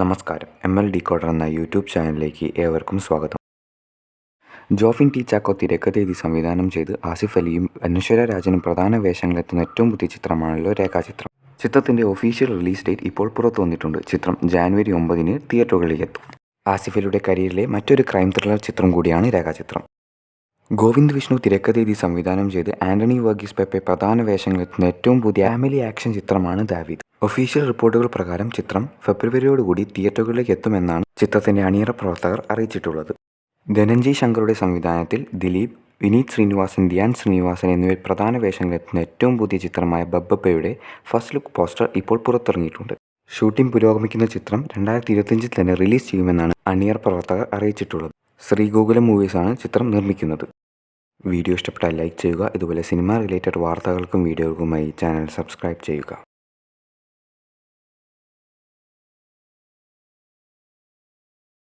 നമസ്കാരം. ML decoder എന്ന YouTube ചാനലിലേക്ക് ഏവർക്കും സ്വാഗതം. ജോഫിൻ ടി ചാക്കോ തിരക്കഥയെഴുതി സംവിധാനം ചെയ്ത് ആസിഫ് അലിയും അനശ്വര രാജനും പ്രധാന വേഷങ്ങളിലെത്തുന്ന ഏറ്റവും പുതിയ ചിത്രമാണല്ലോ രേഖാചിത്രം. ചിത്രത്തിൻ്റെ ഒഫീഷ്യൽ റിലീസ് ഡേറ്റ് ഇപ്പോൾ പുറത്തു വന്നിട്ടുണ്ട്. ചിത്രം ജാനുവരി 9 തിയേറ്ററുകളിലെത്തും. ആസിഫ് അലിയുടെ കരിയറിലെ മറ്റൊരു ക്രൈം ത്രില്ലർ ചിത്രം കൂടിയാണ് രേഖാചിത്രം. ഗോവിന്ദ് വിഷ്ണു തിരക്കഥയെഴുതി സംവിധാനം ചെയ്ത് ആന്റണി വർഗീസ് പെപ്പെ പ്രധാന വേഷങ്ങളിലെത്തുന്ന ഏറ്റവും പുതിയ ഫാമിലി ആക്ഷൻ ചിത്രമാണ് ദാവീദ്. ഒഫീഷ്യൽ റിപ്പോർട്ടുകൾ പ്രകാരം ചിത്രം ഫെബ്രുവരിയോടുകൂടി തിയേറ്ററുകളിലേക്ക് എത്തുമെന്നാണ് ചിത്രത്തിൻ്റെ അണിയറ പ്രവർത്തകർ അറിയിച്ചിട്ടുള്ളത്. ധനഞ്ജയ് ശങ്കറുടെ സംവിധാനത്തിൽ ദിലീപ്, വിനീത് ശ്രീനിവാസൻ, ധ്യാൻ ശ്രീനിവാസൻ എന്നിവർ പ്രധാന വേഷങ്ങളിലെത്തുന്ന ഏറ്റവും പുതിയ ചിത്രമായ ബബ്ബയുടെ ഫസ്റ്റ് ലുക്ക് പോസ്റ്റർ ഇപ്പോൾ പുറത്തിറങ്ങിയിട്ടുണ്ട്. ഷൂട്ടിംഗ് പുരോഗമിക്കുന്ന ചിത്രം 2025 തന്നെ റിലീസ് ചെയ്യുമെന്നാണ് അണിയറ പ്രവർത്തകർ അറിയിച്ചിട്ടുള്ളത്. ശ്രീഗോകുലം മൂവീസാണ് ചിത്രം നിർമ്മിക്കുന്നത്. വീഡിയോ ഇഷ്ടപ്പെട്ടാൽ ലൈക്ക് ചെയ്യുക. ഇതുപോലെ സിനിമ റിലേറ്റഡ് വാർത്തകൾക്കും വീഡിയോകൾക്കുമായി ചാനൽ സബ്സ്ക്രൈബ് ചെയ്യുക.